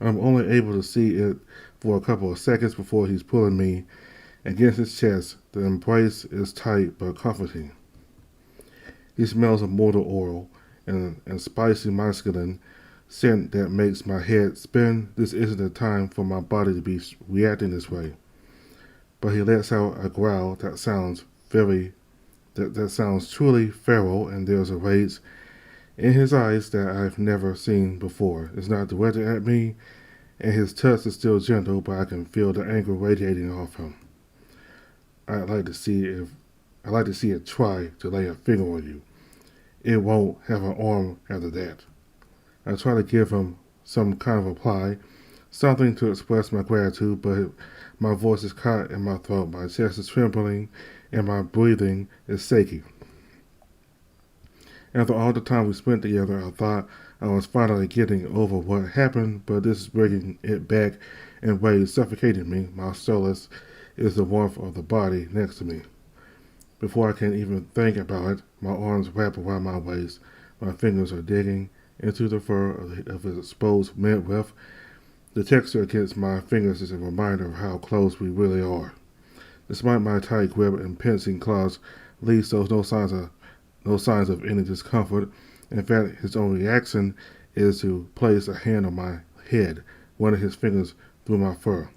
I'm only able to see it for a couple of seconds before he's pulling me against his chest. The embrace is tight but comforting. He smells of mortal oil and spicy masculine scent that makes my head spin. This isn't the time for my body to be reacting this way. But he lets out a growl that sounds truly feral, and there's a rage in his eyes that I've never seen before. It's not directed at me, and his touch is still gentle, but I can feel the anger radiating off him. I'd like to see if I'd like to see it try to lay a finger on you. It won't have an arm after that. I try to give him some kind of reply, something to express my gratitude, but my voice is caught in my throat, my chest is trembling, and my breathing is shaky. After all the time we spent together, I thought I was finally getting over what happened, but this is bringing it back in ways suffocating me. My solace is the warmth of the body next to me. Before I can even think about it, my arms wrap around my waist. My fingers are digging into the fur of his exposed midriff. The texture against my fingers is a reminder of how close we really are. Despite my tight grip and pinching claws, Leigh shows no signs of any discomfort. In fact, his only reaction is to place a hand on my head, running his fingers through my fur.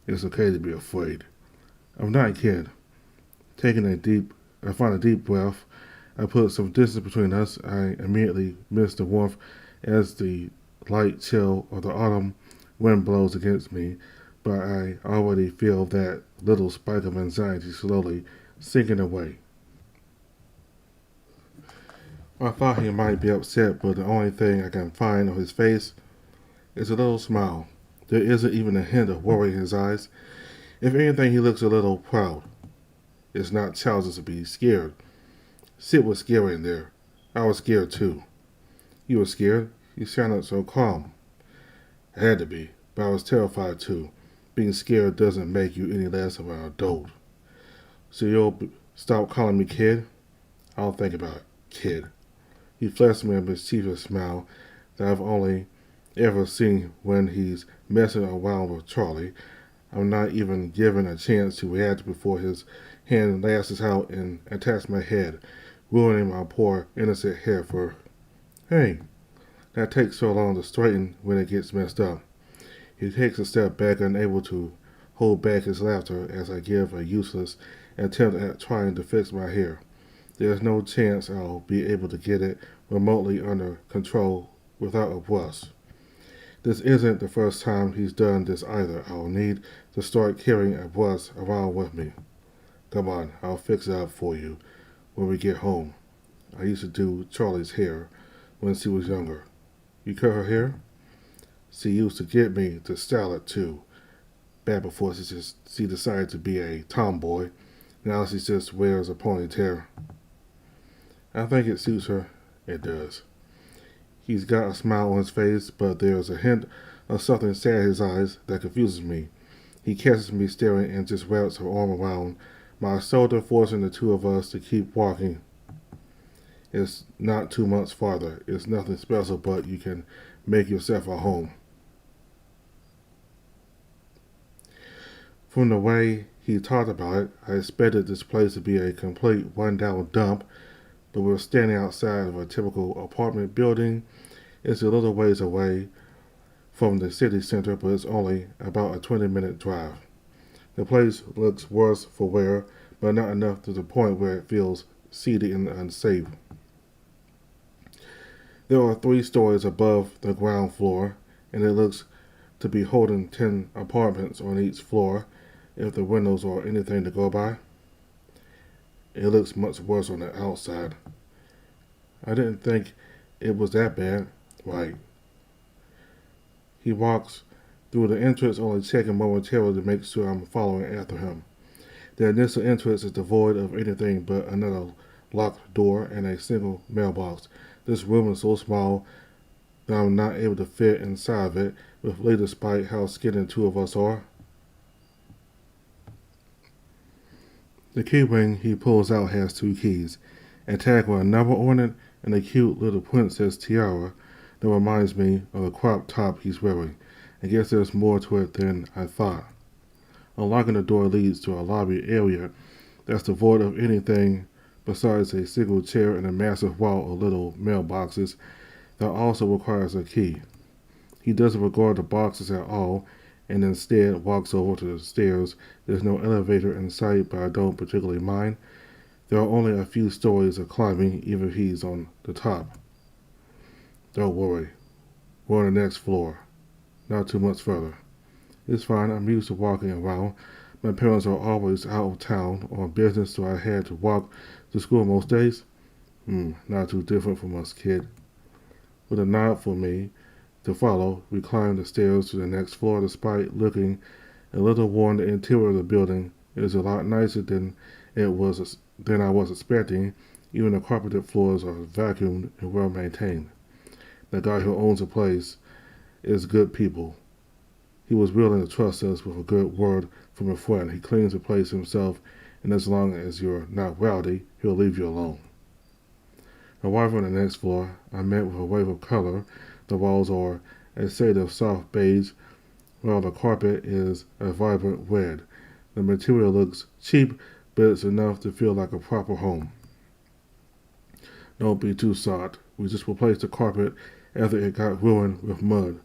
It's okay to be afraid. I'm not a kid. I find a deep breath. I put some distance between us. I immediately miss the warmth as the light chill of the autumn wind blows against me, but I already feel that little spike of anxiety slowly sinking away. I thought he might be upset, but the only thing I can find on his face is a little smile. There isn't even a hint of worry in his eyes. If anything, he looks a little proud. It's not childish to be scared. Sid was scary in there. I was scared too. You were scared? You sounded so calm. I had to be, but I was terrified too. Being scared doesn't make you any less of an adult. So you'll stop calling me kid? I'll think about it, kid. He flashed me a mischievous smile that I've only ever seen when he's messing around with Charlie. I'm not even given a chance to react before his hand lashes out and attacks my head, ruining my poor innocent hair for. Hey, that takes so long to straighten when it gets messed up. He takes a step back, unable to hold back his laughter as I give a useless attempt at trying to fix my hair. There's no chance I'll be able to get it remotely under control without a brush. This isn't the first time he's done this either. I'll need to start carrying a brush around with me. Come on, I'll fix it up for you when we get home. I used to do Charlie's hair when she was younger. You cut her hair? She used to get me to style it too. Back before she decided to be a tomboy. Now she just wears a ponytail. I think it suits her. It does. He's got a smile on his face, but there's a hint of something sad in his eyes that confuses me. He catches me staring and just wraps her arm around my shoulder, forcing the two of us to keep walking. It's not too much farther. It's nothing special, but you can make yourself a home. From the way he talked about it, I expected this place to be a complete run-down dump, but we're standing outside of a typical apartment building. It's a little ways away from the city center, but it's only about a 20-minute drive. The place looks worse for wear, but not enough to the point where it feels seedy and unsafe. There are 3 stories above the ground floor, and it looks to be holding 10 apartments on each floor, if the windows are anything to go by. It looks much worse on the outside. I didn't think it was that bad. Right. He walks through the entrance, only checking momentarily to make sure I'm following after him. The initial entrance is devoid of anything but another locked door and a single mailbox. This room is so small that I'm not able to fit inside of it, with Leigh despite how skinny the two of us are. The key ring he pulls out has 2 keys, a tag with a number on it, and a cute little princess tiara that reminds me of the crop top he's wearing. I guess there's more to it than I thought. Unlocking the door leads to a lobby area that's devoid of anything besides a single chair and a massive wall of little mailboxes that also requires a key. He doesn't regard the boxes at all and instead walks over to the stairs. There's no elevator in sight, but I don't particularly mind. There are only a few stories of climbing, even if he's on the top. Don't worry, we're on the next floor. Not too much further. It's fine, I'm used to walking around. My parents are always out of town on business, so I had to walk to school most days. Not too different from us, kid. With a nod for me to follow, we climbed the stairs to the next floor. Despite looking a little worn, the interior of the building is a lot nicer than I was expecting. Even the carpeted floors are vacuumed and well maintained. The guy who owns the place is good people. He was willing to trust us with a good word from a friend. He cleans the place himself, and as long as you're not rowdy, he'll leave you alone. Arriving on the next floor, I met with a wave of color. The walls are a shade of soft beige, while the carpet is a vibrant red. The material looks cheap, but it's enough to feel like a proper home. Don't be too soft. We just replaced the carpet after it got ruined with mud.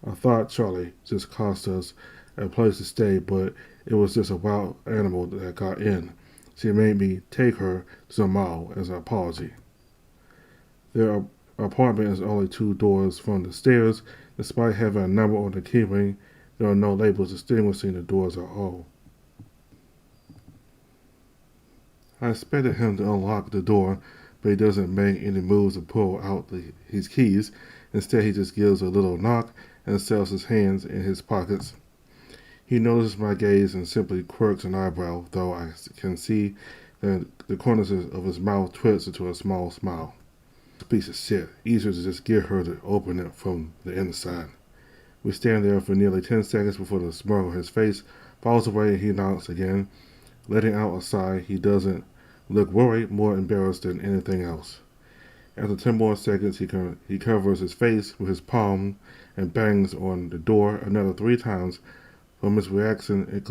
I thought Charlie just cost us a place to stay, but it was just a wild animal that got in. She made me take her to the mall as an apology. Their apartment is only 2 doors from the stairs. Despite having a number on the key ring, there are no labels distinguishing the doors at all. I expected him to unlock the door, but he doesn't make any moves to pull out his keys. Instead, he just gives a little knock and settles his hands in his pockets. He notices my gaze and simply quirks an eyebrow, though I can see that the corners of his mouth twist into a small smile. Piece of shit. Easier to just get her to open it from the inside. We stand there for nearly 10 seconds before the smirk on his face falls away and he knocks again. Letting out a sigh, he doesn't look worried, more embarrassed than anything else. After 10 more seconds, he covers his face with his palm and bangs on the door another 3 times. From his reaction, it's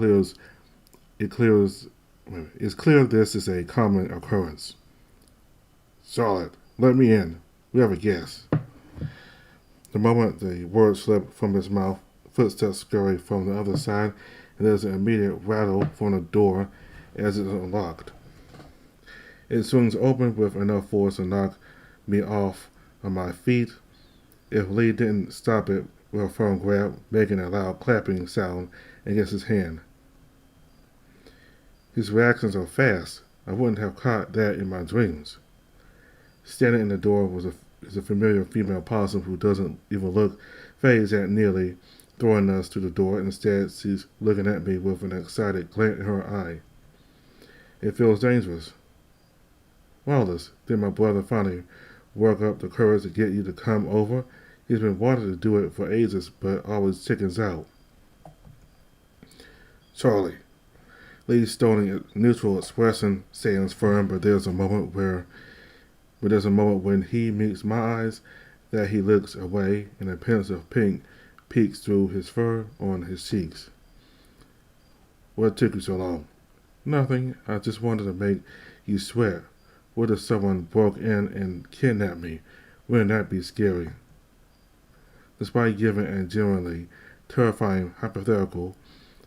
clear this is a common occurrence. Charlotte, let me in. We have a guest. The moment the words slip from his mouth, footsteps scurry from the other side, and there's an immediate rattle from the door as it is unlocked. It swings open with enough force to knock me off on my feet. If Leigh didn't stop it with a firm grab, making a loud clapping sound against his hand. His reactions are fast. I wouldn't have caught that in my dreams. Standing in the door is a familiar female possum who doesn't even look phased at nearly throwing us to the door. Instead, she's looking at me with an excited glint in her eye. It feels dangerous. Wallace, did my brother finally work up the courage to get you to come over? He's been wanting to do it for ages, but always chickens out. Charlie. Leigh's stony, neutral expression stands firm, but there's a moment when he meets my eyes that he looks away and a pinch of pink peeks through his fur on his cheeks. What took you so long? Nothing. I just wanted to make you sweat. What if someone broke in and kidnapped me? Wouldn't that be scary? Despite giving a genuinely terrifying hypothetical,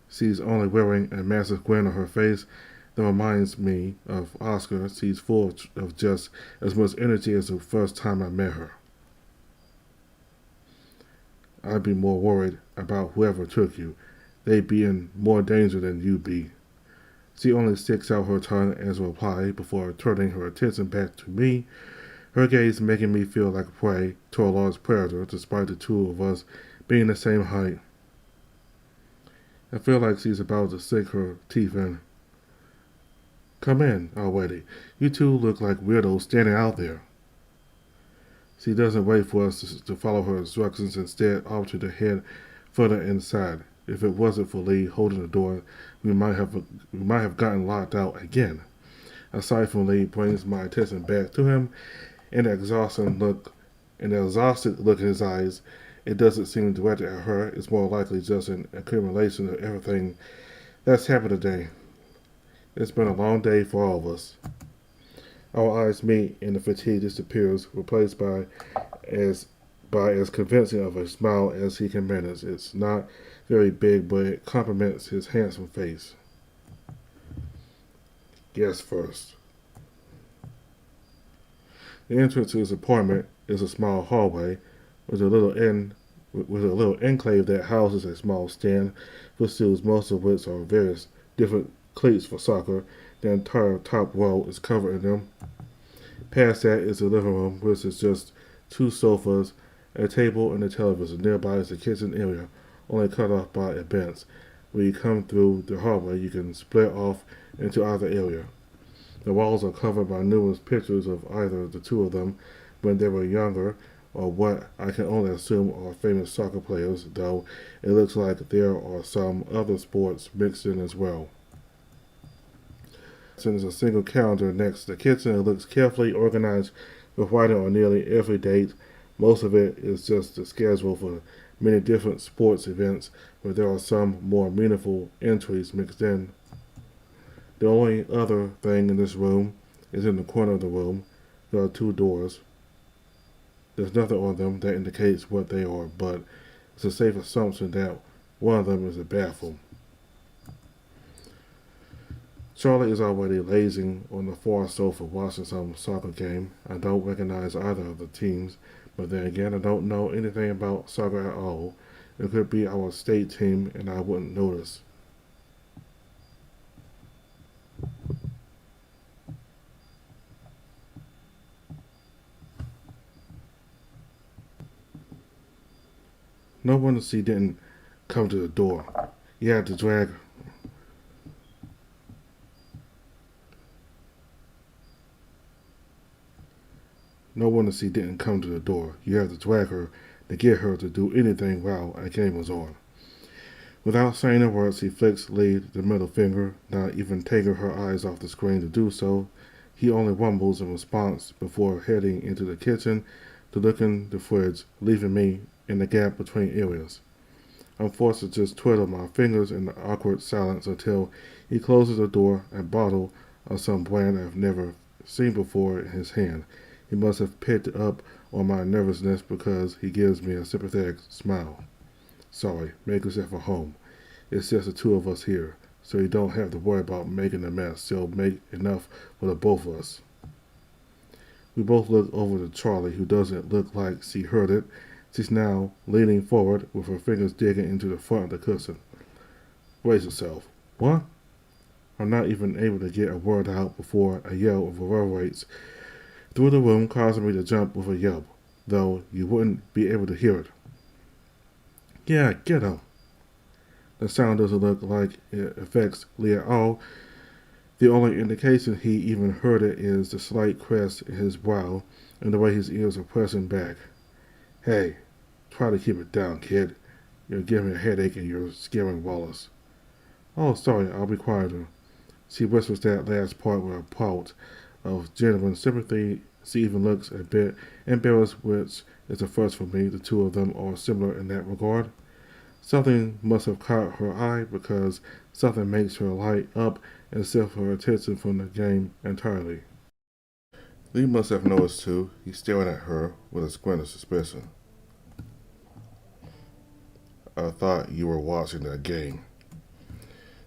she's only wearing a massive grin on her face that reminds me of Oscar. She's full of just as much energy as the first time I met her. I'd be more worried about whoever took you. They'd be in more danger than you'd be. She only sticks out her tongue as a reply before turning her attention back to me, her gaze making me feel like a prey to a large predator despite the 2 of us being the same height. I feel like she's about to sink her teeth in. Come in already. You 2 look like weirdos standing out there. She doesn't wait for us to follow her instructions, instead opts to head further inside. If it wasn't for Leigh holding the door, we might have gotten locked out again. Aside from Leigh brings my attention back to him, and the exhausted look in his eyes It doesn't seem directed at her. It's more likely just an accumulation of everything that's happened today. It's been a long day for all of us. Our eyes meet and the fatigue disappears, replaced as as convincing of a smile as he can manage. It's not very big, but it complements his handsome face. Guess first. The entrance to his apartment is a small hallway with a little enclave that houses a small stand for stools, most of which are various different cleats for soccer. The entire top row is covered in them. Past that is the living room, which is just two sofas, a table, and a television. Nearby is the kitchen area, only cut off by a bench. When you come through the hallway, you can split off into either area. The walls are covered by numerous pictures of either the two of them when they were younger, or what I can only assume are famous soccer players, though it looks like there are some other sports mixed in as well. There's a single calendar next to the kitchen. It looks carefully organized with writing on nearly every date. Most of it is just the schedule for many different sports events, but there are some more meaningful entries mixed in. The only other thing in this room is in the corner of the room. There are two doors. There's nothing on them that indicates what they are, but it's a safe assumption that one of them is a bathroom. Charlie is already lazing on the far sofa watching some soccer game. I don't recognize either of the teams, but then again, I don't know anything about soccer at all. It could be our state team, and I wouldn't notice. No wonder she didn't come to the door. You had to drag No wonder she didn't come to the door. You had to drag her to get her to do anything while a game was on. Without saying a word, she flicks Leigh the middle finger, not even taking her eyes off the screen to do so. He only rumbles in response before heading into the kitchen to look in the fridge, leaving me in the gap between areas. I'm forced to just twiddle my fingers in the awkward silence until he closes the door, a bottle of some brand I've never seen before in his hand. He must have picked up on my nervousness because he gives me a sympathetic smile. Sorry, make yourself at home. It's just the two of us here, so you don't have to worry about making a mess. So make enough for the both of us. We both look over to Charlie, who doesn't look like she heard it. She's now leaning forward with her fingers digging into the front of the cushion. Brace yourself. What? I'm not even able to get a word out before a yell reverberates through the room, causing me to jump with a yelp, though you wouldn't be able to hear it. Yeah, get him. The sound doesn't look like it affects Leigh at all. The only indication he even heard it is the slight crest in his brow and the way his ears are pressing back. Hey, try to keep it down, kid. You're giving me a headache and you're scaring Wallace. Oh, sorry, I'll be quieter. She whispers that last part with a pout of genuine sympathy. She even looks a bit embarrassed, which is a first for me. The two of them are similar in that regard. Something must have caught her eye because something makes her light up and shift her attention from the game entirely. Leigh must have noticed too. He's staring at her with a squint of suspicion. I thought you were watching that game.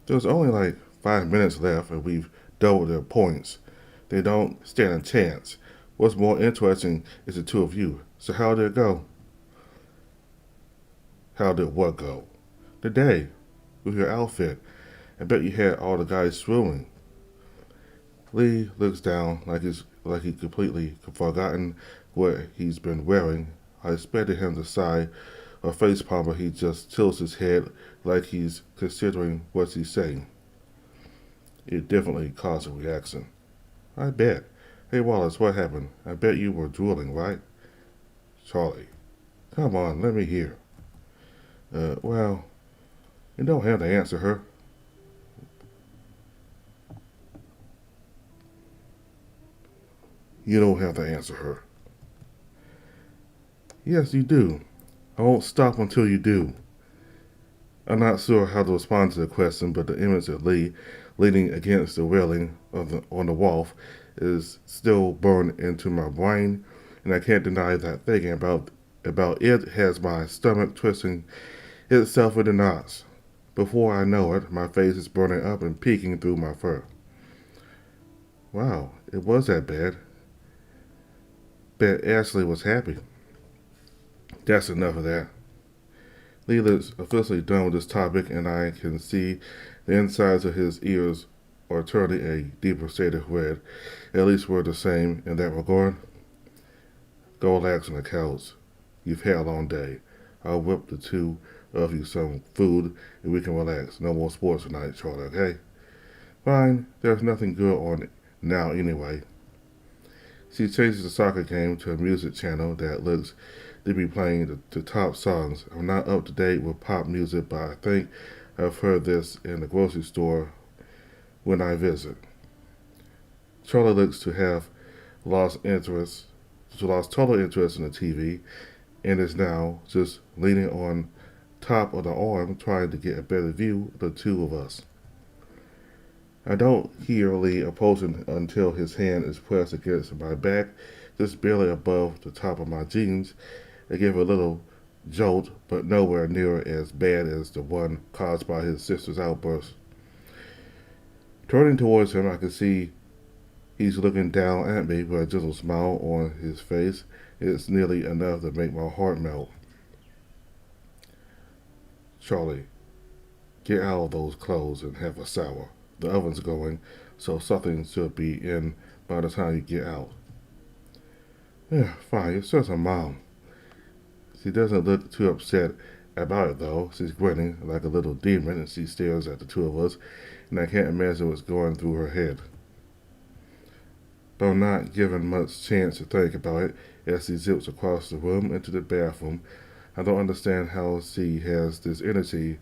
There's only like 5 minutes left and we've doubled their points. They don't stand a chance. What's more interesting is the two of you. So how did it go? How did what go? The day. With your outfit. I bet you had all the guys swooning. Leigh looks down like he completely forgotten what he's been wearing. I expected him to sigh or facepalm, but he just tilts his head like he's considering what he's saying. It definitely caused a reaction. I bet. Hey Wallace, what happened? I bet you were drooling, right? Charlie. Come on, let me hear. Well, you don't have to answer her. You don't have to answer her. Yes, you do. I won't stop until you do. I'm not sure how to respond to the question, but the image of Leigh leaning against the railing on the wharf is still burned into my brain, and I can't deny that thinking about it has my stomach twisting itself into knots. Before I know it, my face is burning up and peeking through my fur. Wow, it was that bad. Bet Ashley was happy. That's enough of that. Leigh is officially done with this topic, and I can see the insides of his ears are turning a deeper shade of red. At least we're the same in that regard. Go relax on the couch. You've had a long day. I'll whip the two of you some food and we can relax. No more sports tonight, Charlie, okay? Fine, there's nothing good on now anyway. She changes the soccer game to a music channel that looks to be playing the top songs. I'm not up to date with pop music, but I think I've heard this in the grocery store when I visit. Charlie looks to have lost interest, lost total interest in the TV, and is now just leaning on top of the arm, trying to get a better view of the two of us. I don't hear Leigh approaching until his hand is pressed against my back, just barely above the top of my jeans. I give a little jolt, but nowhere near as bad as the one caused by his sister's outburst. Turning towards him, I can see he's looking down at me with a gentle smile on his face. It's nearly enough to make my heart melt. Charlie, get out of those clothes and have a shower. The oven's going, so something should be in by the time you get out. Yeah, fine, you're such a mom. She doesn't look too upset about it, though. She's grinning like a little demon, and she stares at the two of us, and I can't imagine what's going through her head. But I'm not given much chance to think about it as she zips across the room into the bathroom. I don't understand how she has this energy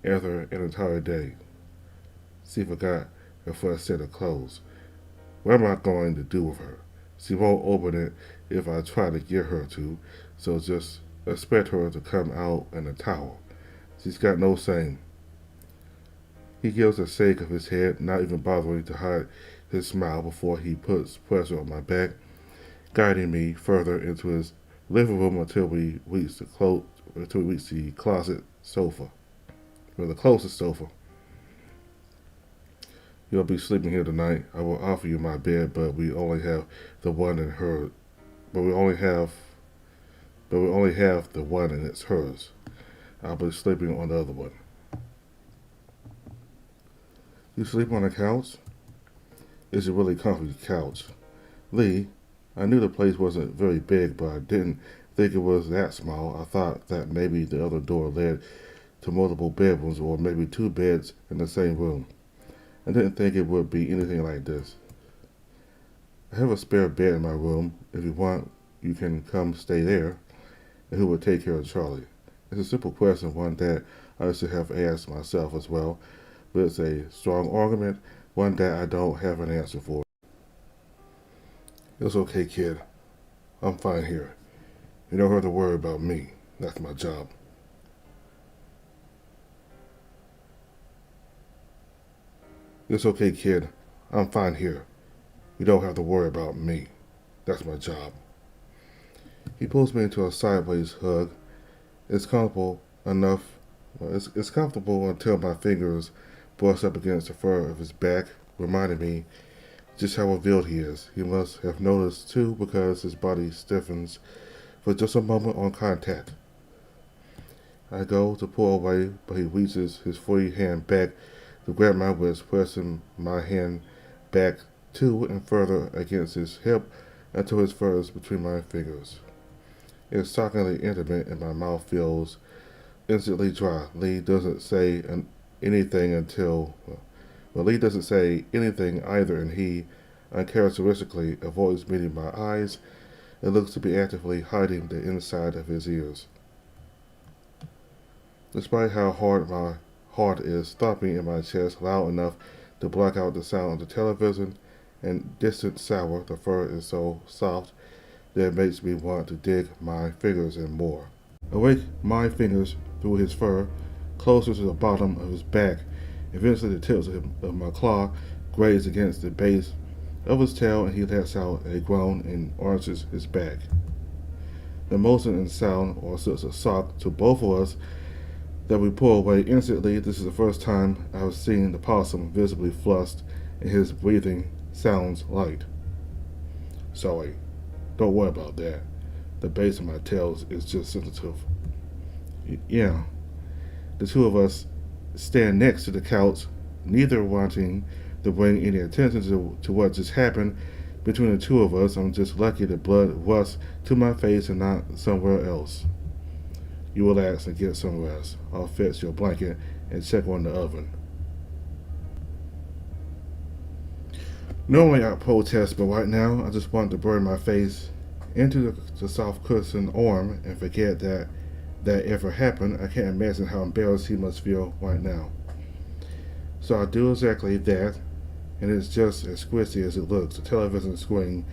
after an entire day. She forgot her first set of clothes. What am I going to do with her? She won't open it if I try to get her to, so just expect her to come out in a towel. She's got no shame. He gives a shake of his head, not even bothering to hide his smile before he puts pressure on my back, guiding me further into his living room until we reach the closet sofa, or the closest sofa. You'll be sleeping here tonight. I will offer you my bed, but we only have the one in her. But we only have the one, and it's hers. I'll be sleeping on the other one. You sleep on the couch? It's a really comfy couch. Leigh, I knew the place wasn't very big, but I didn't think it was that small. I thought that maybe the other door led to multiple bedrooms or maybe two beds in the same room. I didn't think it would be anything like this. I have a spare bed in my room. If you want, you can come stay there. And who will take care of Charlie? It's a simple question, one that I should have asked myself as well, but it's a strong argument, one that I don't have an answer for. It's okay, kid. I'm fine here. You don't have to worry about me. That's my job. It's okay, kid. I'm fine here. You don't have to worry about me. That's my job. He pulls me into a sideways hug. It's comfortable enough. It's comfortable until my fingers brush up against the fur of his back, reminding me just how revealed he is. He must have noticed too, because his body stiffens for just a moment on contact. I go to pull away, but he reaches his free hand back to grab my wrist, pressing my hand back to and further against his hip until his fur is between my fingers. It's shockingly intimate, and my mouth feels instantly dry. Leigh doesn't say anything until, well, Leigh doesn't say anything either, and he uncharacteristically avoids meeting my eyes and looks to be actively hiding the inside of his ears. Despite how hard my heart is thumping in my chest, loud enough to block out the sound of the television and distant shower, the fur is so soft that it makes me want to dig my fingers in more. I rake my fingers through his fur, closer to the bottom of his back. Eventually, the tips of my claw graze against the base of his tail, and he lets out a groan and arches his back. The motion and sound are such a shock to both of us that we pull away instantly. This is the first time I've seen the possum visibly flushed, and his breathing sounds light. Sorry, don't worry about that. The base of my tail is just sensitive. Yeah, the two of us stand next to the couch, neither wanting to bring any attention to what just happened between the two of us. I'm just lucky the blood rushed to my face and not somewhere else. You relax and get some rest. I'll fetch your blanket and check on the oven. Normally I protest, but right now I just want to bury my face into the soft cushioned arm and forget that ever happened. I can't imagine how embarrassed he must feel right now. So I do exactly that, and it's just as squishy as it looks. The television screen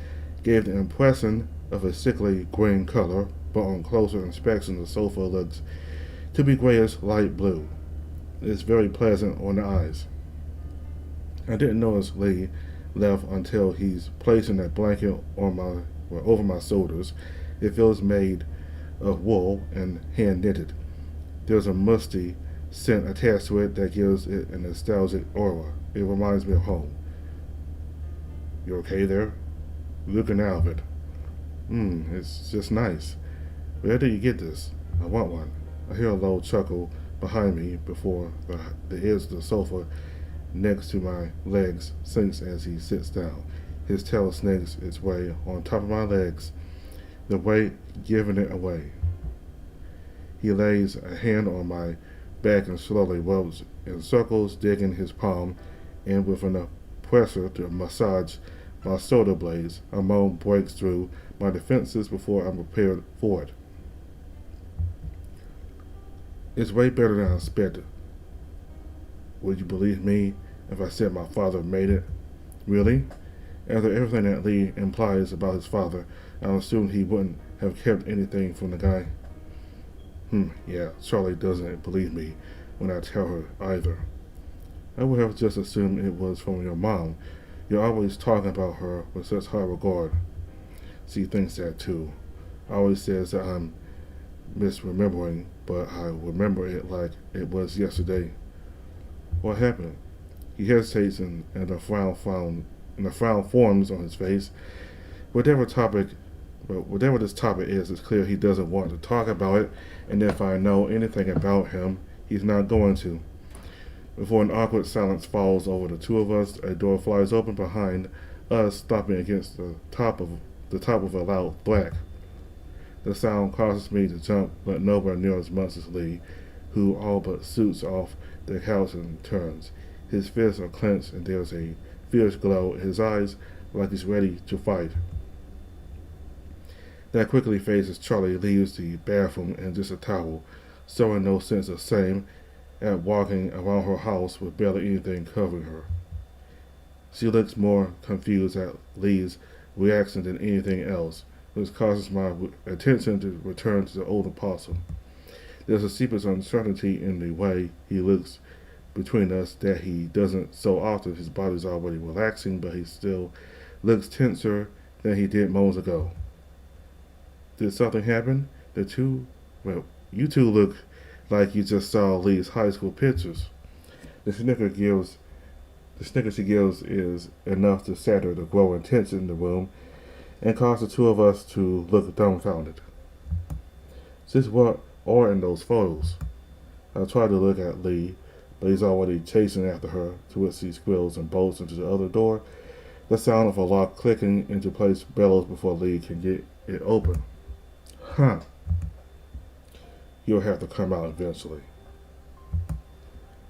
gave the impression of a sickly green color, but on closer inspection the sofa looks to be grayish light blue. It's very pleasant on the eyes. I didn't notice Leigh left until he's placing that blanket over my shoulders. It feels made of wool and hand knitted. There's a musty scent attached to it that gives it a nostalgic aura. It reminds me of home. You okay there? Looking out of it. It's just nice. Where did you get this? I want one. I hear a low chuckle behind me before the edge of the sofa next to my legs sinks as he sits down. His tail snakes its way on top of my legs, the weight giving it away. He lays a hand on my back and slowly rubs in circles, digging his palm in with enough pressure to massage my shoulder blades. A moan breaks through my defenses before I'm prepared for it. It's way better than I expected. Would you believe me if I said my father made it? Really? After everything that Leigh implies about his father, I assumed he wouldn't have kept anything from the guy. Yeah, Charlie doesn't believe me when I tell her either. I would have just assumed it was from your mom. You're always talking about her with such high regard. She thinks that too. Always says that I'm misremembering, but I remember it like it was yesterday. What happened? He hesitates and a frown forms on his face. Whatever this topic is, it's clear he doesn't want to talk about it, and if I know anything about him, he's not going to. Before an awkward silence falls over the two of us, a door flies open behind us, stopping against the top of a loud thwack. The sound causes me to jump, but nowhere near as much as Leigh, who all but shoots off the couch and turns. His fists are clenched, and there's a fierce glow in his eyes, like he's ready to fight. That quickly faces Charlie leaves the bathroom in just a towel, showing no sense of shame at walking around her house with barely anything covering her. She looks more confused at Leigh's reaction than anything else, which causes my attention to return to the older possum. There's a secret uncertainty in the way he looks between us that he doesn't so often. His body's already relaxing, but he still looks tenser than he did moments ago. Did something happen? You two look like you just saw Leigh's high school pictures. The snicker she gives is enough to shatter the growing tension in the room and cause the two of us to look dumbfounded. Since what are in those photos? I try to look at Leigh, but he's already chasing after her, to which she squeals and bolts into the other door. The sound of a lock clicking into place bellows before Leigh can get it open. Huh. You'll have to come out eventually.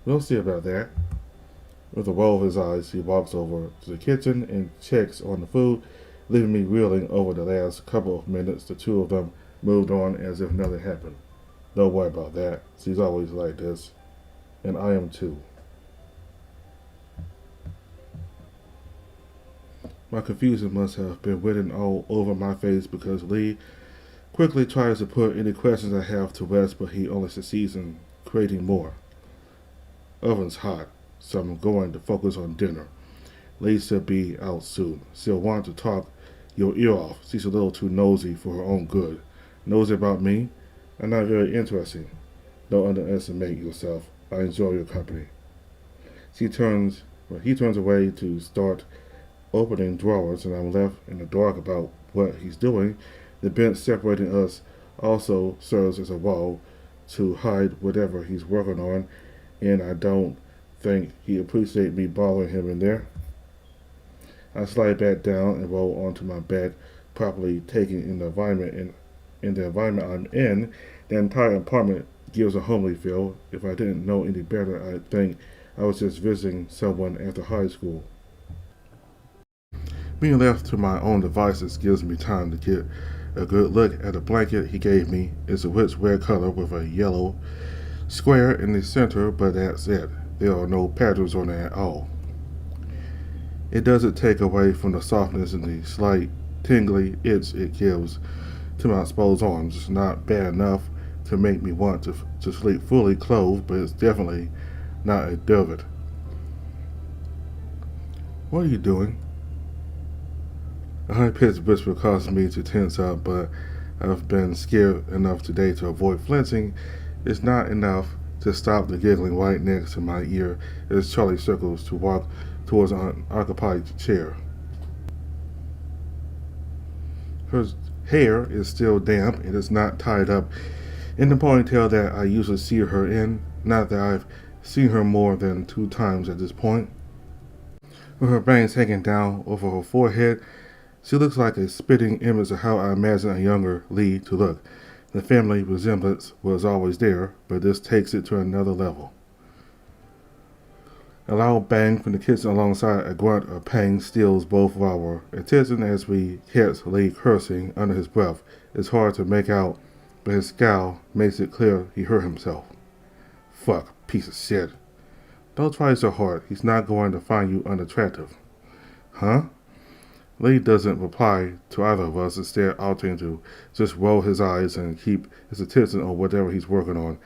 We'll see about that. With a roll of his eyes, he walks over to the kitchen and checks on the food, leaving me reeling over the last couple of minutes. The two of them moved on as if nothing happened. Don't worry about that. She's always like this. And I am too. My confusion must have been written all over my face because Leigh quickly tries to put any questions I have to rest, but he only succeeds in creating more. Oven's hot, so I'm going to focus on dinner. Leigh should be out soon. She'll want to talk your ear off. She's a little too nosy for her own good. Nosy about me? I'm not very interesting. Don't underestimate yourself. I enjoy your company. He turns away to start opening drawers, and I'm left in the dark about what he's doing. The bench separating us also serves as a wall to hide whatever he's working on, and I don't think he appreciates me bothering him in there. I slide back down and roll onto my back, properly taking in the environment I'm in. The entire apartment gives a homely feel. If I didn't know any better, I'd think I was just visiting someone after high school. Being left to my own devices gives me time to get a good look at the blanket he gave me. It's a rich red color with a yellow square in the center, but that's it. There are no patterns on it at all. It doesn't take away from the softness and the slight tingly itch it gives to my exposed arms. It's not bad enough to make me want to sleep fully clothed, but it's definitely not a divot. What are you doing? A high-pitched whisper causes me to tense up, but I've been scared enough today to avoid flinching. It's not enough to stop the giggling right next to my ear as Charlie circles to walk towards an occupied chair. Her hair is still damp and is not tied up in the ponytail that I usually see her in. Not that I've seen her more than 2 times at this point. With her bangs hanging down over her forehead, she looks like a spitting image of how I imagine a younger Leigh to look. The family resemblance was always there, but this takes it to another level. A loud bang from the kitchen alongside a grunt of pain steals both of our attention as we catch Leigh cursing under his breath. It's hard to make out, but his scowl makes it clear he hurt himself. Fuck, piece of shit. Don't try so hard. He's not going to find you unattractive. Huh? Leigh doesn't reply to either of us, instead opting to just roll his eyes and keep his attention on whatever he's working on.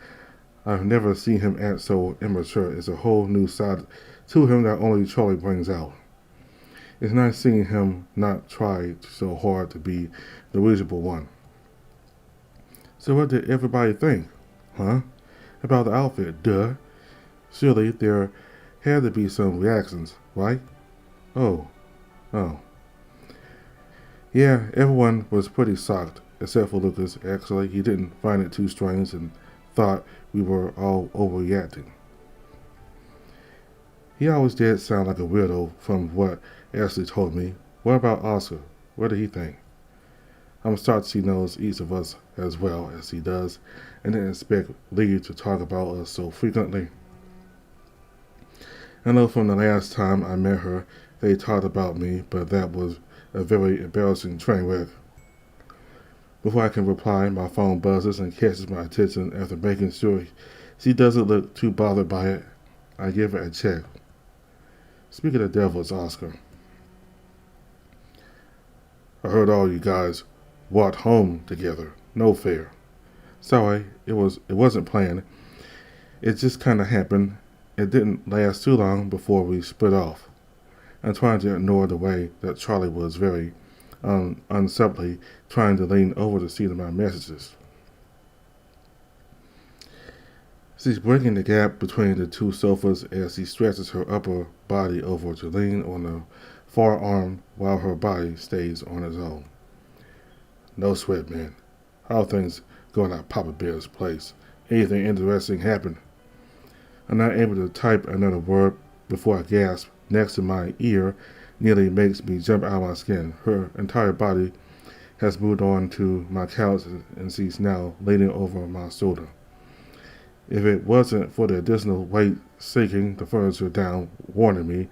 I've never seen him act so immature. It's a whole new side to him that only Charlie brings out. It's nice seeing him not try so hard to be the reasonable one. So what did everybody think? Huh? About the outfit, duh. Surely there had to be some reactions, right? Oh. Yeah, everyone was pretty shocked, except for Lucas. Actually, he didn't find it too strange and thought we were all overreacting. He always did sound like a weirdo from what Ashley told me. What about Oscar? What did he think? I'm starting he knows each of us as well as he does, and didn't expect Leigh to talk about us so frequently. I know from the last time I met her, they talked about me, but that was a very embarrassing train wreck. Before I can reply, my phone buzzes and catches my attention. After making sure she doesn't look too bothered by it, I give her a check. Speaking of the devil, it's Oscar. I heard all you guys walked home together. No fair. Sorry, it wasn't planned. It just kinda happened. It didn't last too long before we split off. I'm trying to ignore the way that Charlie was very unsubtly trying to lean over to see my messages. She's bridging the gap between the two sofas as she stretches her upper body over to lean on the far arm while her body stays on its own. No sweat, man. How are things going at Papa Bear's place? Anything interesting happen? I'm not able to type another word before I gasp. Next to my ear nearly makes me jump out of my skin. Her entire body has moved on to my couch and she's now leaning over my shoulder. If it wasn't for the additional weight sinking the furniture down, warning me,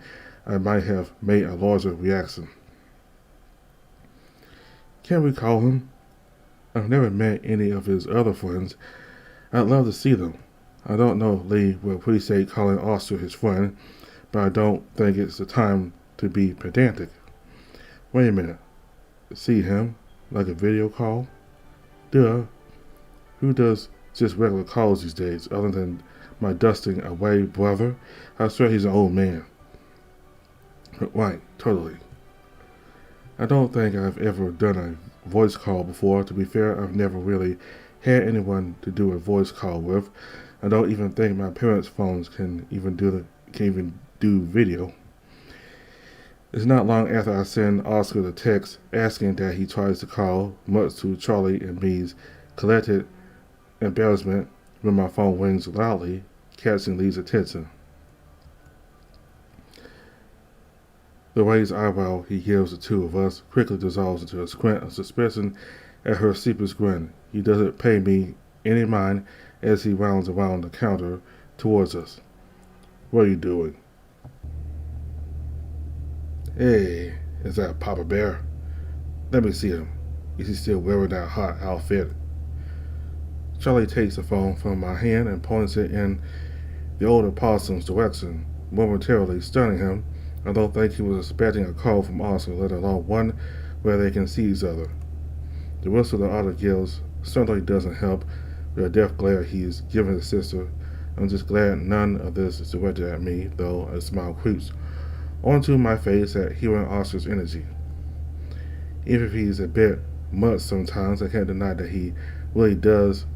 I might have made a larger reaction. Can we call him? I've never met any of his other friends. I'd love to see them. I don't know if Leigh will appreciate calling Oscar his friend, but I don't think it's the time to be pedantic. Wait a minute. See him? Like a video call? Duh, who does just regular calls these days other than my dusting away brother? I swear he's an old man. Right, totally. I don't think I've ever done a voice call before. To be fair, I've never really had anyone to do a voice call with. I don't even think my parents' phones can even do video. It's not long after I send Oscar the text asking that he tries to call, much to Charlie and me's collected embarrassment, when my phone rings loudly, catching Lee's attention. The raised eyebrow he gives the two of us quickly dissolves into a squint of suspicion at her sleepless grin. He doesn't pay me any mind as he rounds around the counter towards us. What are you doing? Hey, is that Papa Bear? Let me see him. Is he still wearing that hot outfit? Charlie takes the phone from my hand and points it in the older possum's direction, momentarily stunning him. I don't think he was expecting a call from Oscar, let alone one where they can see each other. The rest of the other gives certainly doesn't help with the death glare he's giving his sister. I'm just glad none of this is directed at me, though a smile creeps onto my face at hearing Oscar's energy. Even if he's a bit much sometimes, I can't deny that he really does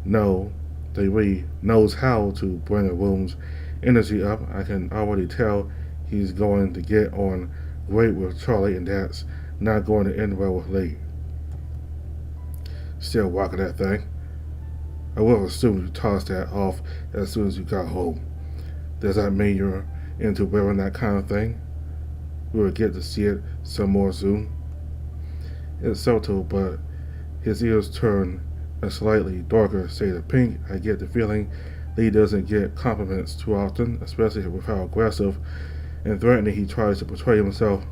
know that he really knows how to bring a room's energy up. I can already tell he's going to get on great with Charlie, and that's not going to end well with Leigh. Still rocking that thing. I would have assumed you tossed that off as soon as you got home. Does that mean you're into wearing that kind of thing? We'll get to see it some more soon. It's subtle, but his ears turn a slightly darker shade of pink. I get the feeling Leigh doesn't get compliments too often, especially with how aggressive and threatening he tries to portray himself.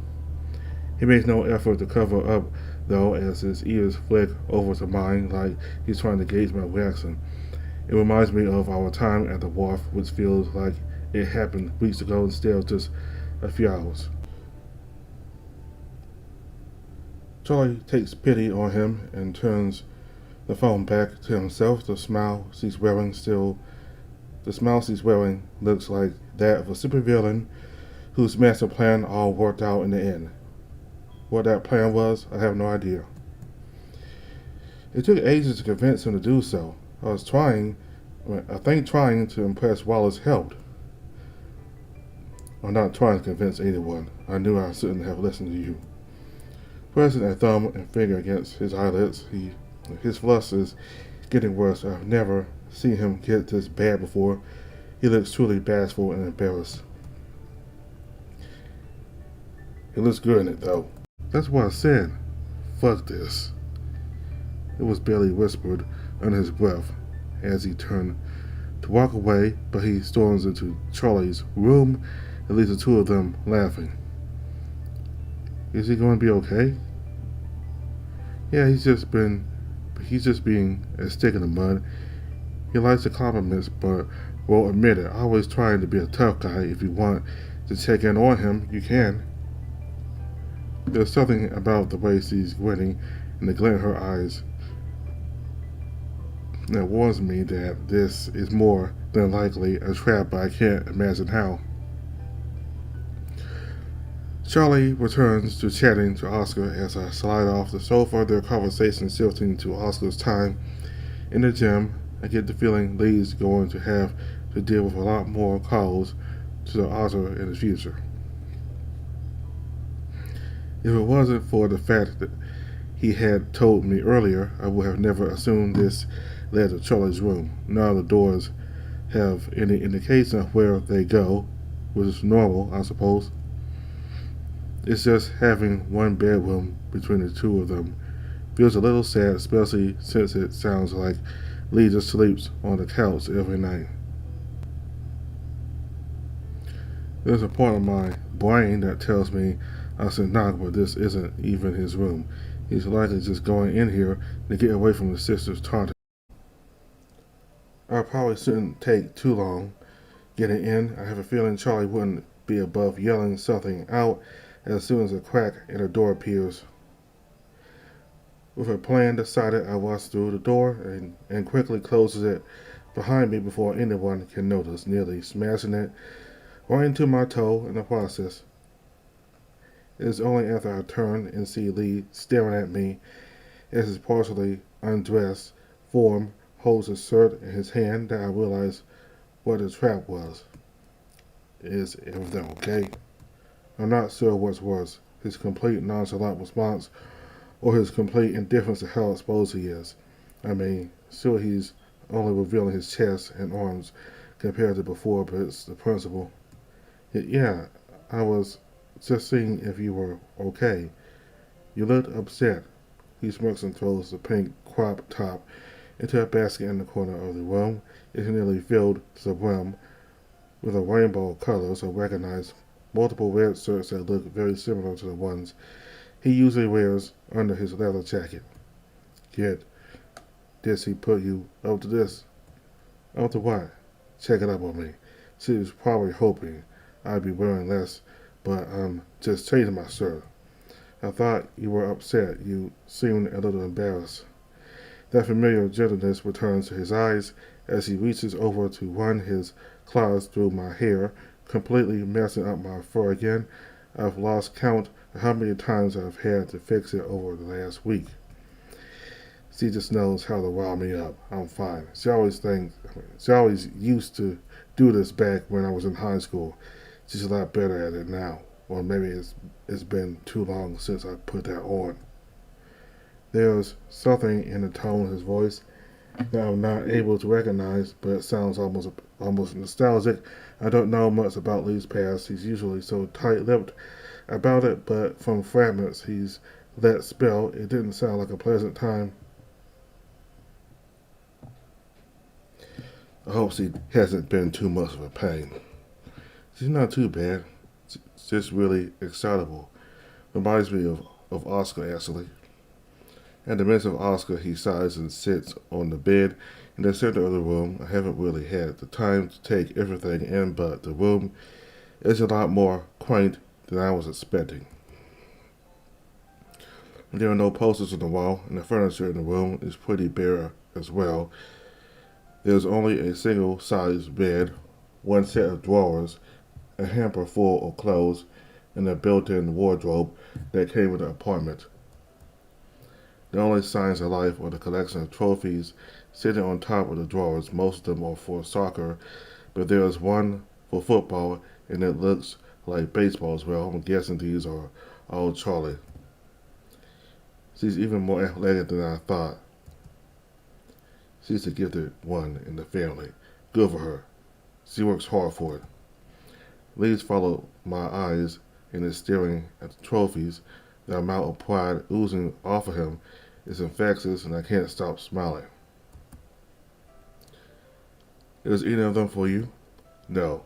He makes no effort to cover up, though, as his ears flick over to mine like he's trying to gauge my reaction. It reminds me of our time at the wharf, which feels like it happened weeks ago instead of just a few hours. Charlie takes pity on him and turns the phone back to himself. The smile she's wearing looks like that of a supervillain whose master plan all worked out in the end. What that plan was, I have no idea. It took ages to convince him to do so. I think trying to impress Wallace helped. I'm not trying to convince anyone. I knew I shouldn't have listened to you. Pressing a thumb and finger against his eyelids, his flush is getting worse. I've never seen him get this bad before. He looks truly bashful and embarrassed. He looks good in it, though. That's what I said. Fuck this. It was barely whispered under his breath as he turned to walk away, but he storms into Charlie's room and leaves the two of them laughing. Is he going to be okay? Yeah, he's just being a stick in the mud. He likes the compliments, but will admit it. Always trying to be a tough guy. If you want to check in on him, you can. There's something about the way she's grinning and the glint in her eyes that warns me that this is more than likely a trap, but I can't imagine how. Charlie returns to chatting to Oscar as I slide off the sofa, their conversation shifting to Oscar's time in the gym. I get the feeling Leigh's going to have to deal with a lot more calls to the altar in the future. If it wasn't for the fact that he had told me earlier, I would have never assumed this led to Charlie's room. None of the doors have any indication of where they go, which is normal, I suppose. It's just having one bedroom between the two of them feels a little sad, especially since it sounds like Leigh just sleeps on the couch every night. There's a part of my brain that tells me I should knock, but this isn't even his room. He's likely just going in here to get away from his sister's taunting. I probably shouldn't take too long getting in. I have a feeling Charlie wouldn't be above yelling something out as soon as a crack in the door appears. With a plan decided, I walks through the door and quickly closes it behind me before anyone can notice, nearly smashing it right into my toe in the process. It is only after I turn and see Leigh staring at me as his partially undressed form holds his shirt in his hand that I realize what the trap was. Is everything okay? I'm not sure what's worse, his complete nonchalant response or his complete indifference to how exposed he is. I mean, sure he's only revealing his chest and arms compared to before, but it's the principle. Yeah, I was just seeing if you were okay. You looked upset. He smirks and throws the pink crop top into a basket in the corner of the room. It's nearly filled to the brim with a rainbow of colors. I recognize multiple red shirts that look very similar to the ones he usually wears under his leather jacket. Yet, did he put you up to this? Up to what? Check it up on me. She was probably hoping I'd be wearing less, but I'm just changing my shirt. I thought you were upset. You seemed a little embarrassed. That familiar gentleness returns to his eyes as he reaches over to run his claws through my hair, completely messing up my fur again. I've lost count of how many times I've had to fix it over the last week. She just knows how to rile me up. I'm fine. She always used to do this back when I was in high school. She's a lot better at it now. Or maybe it's been too long since I put that on. There's something in the tone of his voice that I'm not able to recognize, but it sounds almost nostalgic. I don't know much about Leigh's past. He's usually so tight-lipped about it, but from fragments he's let spill, it didn't sound like a pleasant time. I hope she hasn't been too much of a pain. She's not too bad. She's just really excitable. Reminds me of Oscar, actually. At the mention of Oscar, he sighs and sits on the bed in the center of the room. I haven't really had the time to take everything in, but the room is a lot more quaint than I was expecting. There are no posters on the wall, and the furniture in the room is pretty bare as well. There's only a single-sized bed, one set of drawers, a hamper full of clothes, and a built-in wardrobe that came with the apartment. The only signs of life are the collection of trophies sitting on top of the drawers. Most of them are for soccer, but there is one for football, and it looks like baseball as well. I'm guessing these are all Charlie. She's even more athletic than I thought. She's the gifted one in the family. Good for her. She works hard for it. Leigh's followed my eyes and is staring at the trophies. The amount of pride oozing off of him is infectious, and I can't stop smiling. Is any of them for you? No,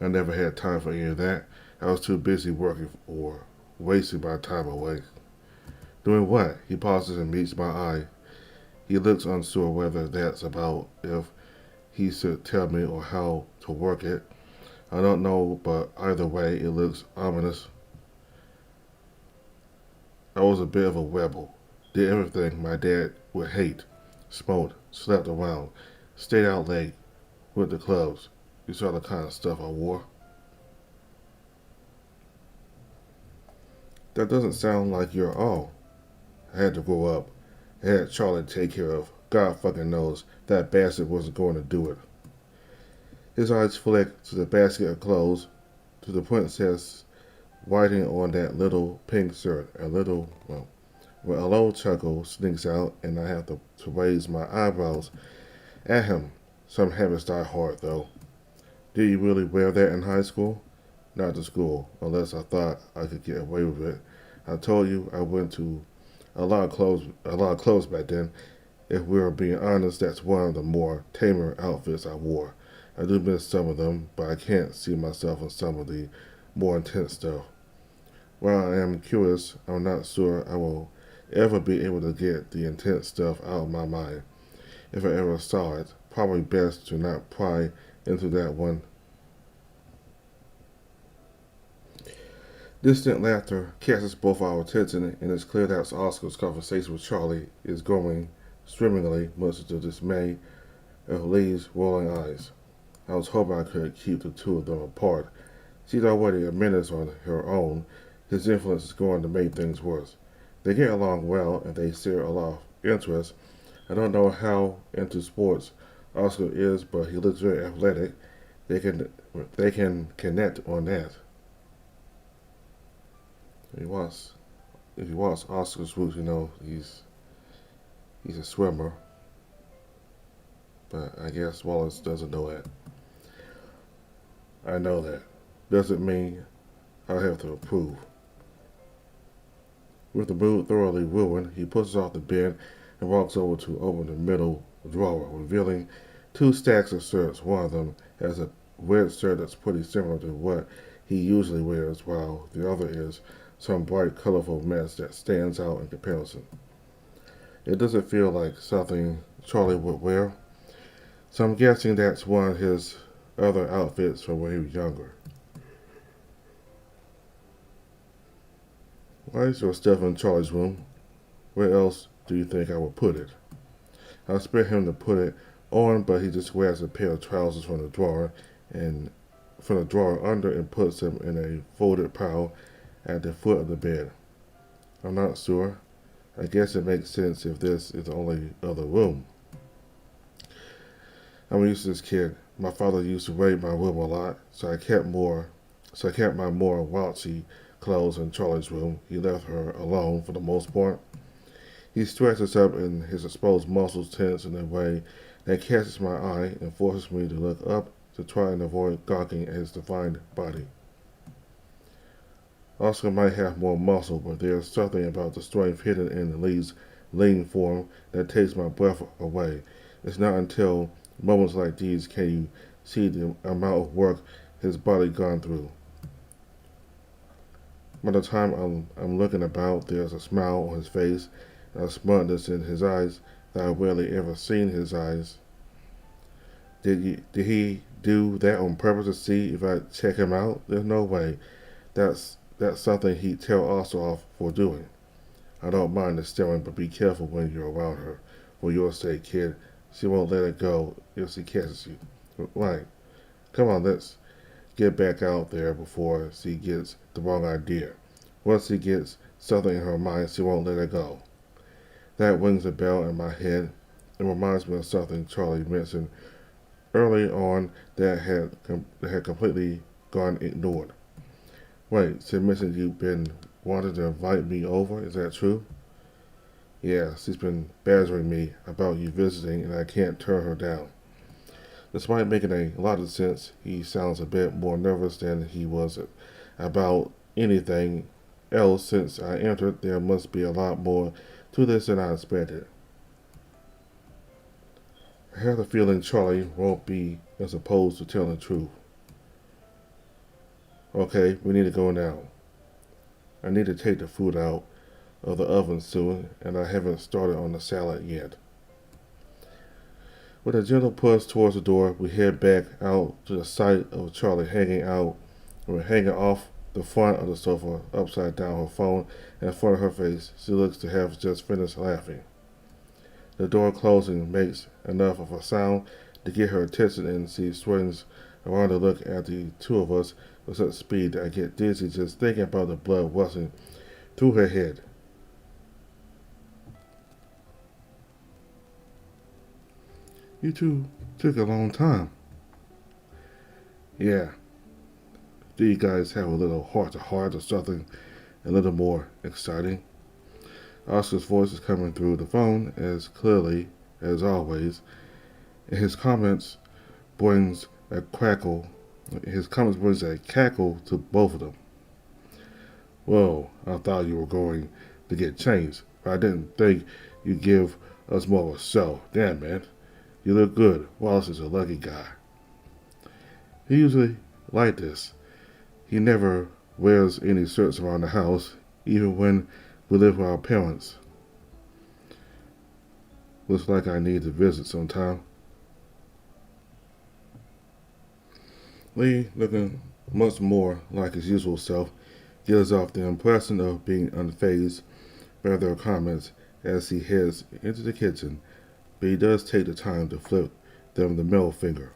I never had time for any of that. I was too busy working or wasting my time away. Doing what? He pauses and meets my eye. He looks unsure whether that's about if he should tell me or how to work it. I don't know, but either way, it looks ominous. I was a bit of a rebel. Did everything my dad would hate. Smoked, slept around, stayed out late, went to clubs. You saw the kind of stuff I wore. That doesn't sound like your all. I had to grow up. I had Charlie to take care of. God fucking knows that bastard wasn't going to do it. His eyes flick to the basket of clothes, to the princess writing on that little pink shirt. A low chuckle sneaks out, and I have to raise my eyebrows at him. Some habits die hard, though. Did you really wear that in high school? Not to school, unless I thought I could get away with it. I told you I went to a lot of clothes back then. If we're being honest, that's one of the more tamer outfits I wore. I do miss some of them, but I can't see myself in some of the more intense stuff. While I am curious, I'm not sure I will ever be able to get the intense stuff out of my mind. If I ever saw it, probably best to not pry into that one. Distant laughter catches both our attention, and it's clear that Oscar's conversation with Charlie is going swimmingly, much to the dismay of Leigh's rolling eyes. I was hoping I could keep the two of them apart. She's already a menace on her own. His influence is going to make things worse. They get along well, and they share a lot of interests. I don't know how into sports Oscar is, but he looks very athletic. They can they can connect on that. If you watch if you watch Oscar's roots, you know he's a swimmer. But I guess Wallace doesn't know that. I know that. Doesn't mean I have to approve. With the mood thoroughly ruined, he pushes off the bed and walks over to open the middle drawer, revealing two stacks of shirts. One of them has a red shirt that's pretty similar to what he usually wears, while the other is some bright, colorful mess that stands out in comparison. It doesn't feel like something Charlie would wear, so I'm guessing that's one of his other outfits from when he was younger. Why is there stuff in Charlie's room? Where else do you think I would put it? I expect him to put it on, but he just grabs a pair of trousers and from the drawer under and puts them in a folded pile at the foot of the bed. I'm not sure. I guess it makes sense if this is the only other room. I'm used to this kid. My father used to raid my room a lot, so I kept my more wouchy clothes in Charlie's room. He left her alone for the most part. He stretches up and his exposed muscles tense in a way that catches my eye and forces me to look up to try and avoid gawking at his defined body. Oscar might have more muscle, but there's something about the strength hidden in Leigh's lean form that takes my breath away. It's not until moments like these can you see the amount of work his body gone through. By the time I'm looking about, there's a smile on his face, and a smugness in his eyes that I've rarely ever seen his eyes. Did he do that on purpose to see if I check him out? There's no way. That's something he'd tell Oscar off for doing. I don't mind the staring, but be careful when you're around her. For your sake, kid. She won't let it go if she catches you. Right. Come on, let's get back out there before she gets the wrong idea. Once she gets something in her mind, she won't let it go. That rings a bell in my head. It reminds me of something Charlie mentioned early on that had completely gone ignored. Wait, she mentioned you've been wanting to invite me over, is that true? Yeah, she's been badgering me about you visiting and I can't turn her down. Despite making a lot of sense, he sounds a bit more nervous than he was about anything else since I entered. There must be a lot more to this than I expected. I have the feeling Charlie won't be as opposed to telling the truth. Okay, we need to go now. I need to take the food out of the oven soon, and I haven't started on the salad yet. With a gentle push towards the door, we head back out to the sight of Charlie hanging off the front of the sofa, upside down, her phone in front of her face. She looks to have just finished laughing. The door closing makes enough of a sound to get her attention, and she swings around to look at the two of us with such speed that I get dizzy just thinking about the blood rushing through her head. You two took a long time. Yeah. Do you guys have a little heart to heart or something a little more exciting? Oscar's voice is coming through the phone as clearly as always, and brings a crackle. His comments brings a cackle to both of them. Well, I thought you were going to get changed, but I didn't think you'd give us more of a show. Damn, man. You look good. Wallace is a lucky guy. He usually like this. He never wears any shirts around the house, even when we live with our parents. Looks like I need to visit sometime. Leigh, looking much more like his usual self, gives off the impression of being unfazed by their comments as he heads into the kitchen, but he does take the time to flip them the middle finger.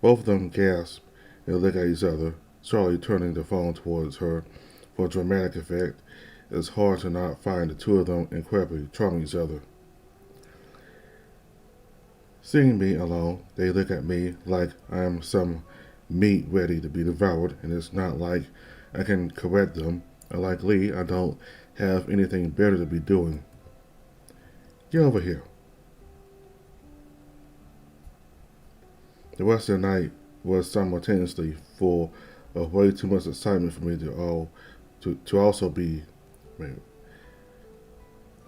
Both of them gasp and look at each other, Charlie turning the phone towards her for dramatic effect. It's hard to not find the two of them incredibly charming each other. Seeing me alone, they look at me like I am some meat ready to be devoured, and it's not like I can correct them. Like Leigh, I don't have anything better to be doing. Get over here. The rest of the night was simultaneously full of way too much excitement for me to also be. Wait,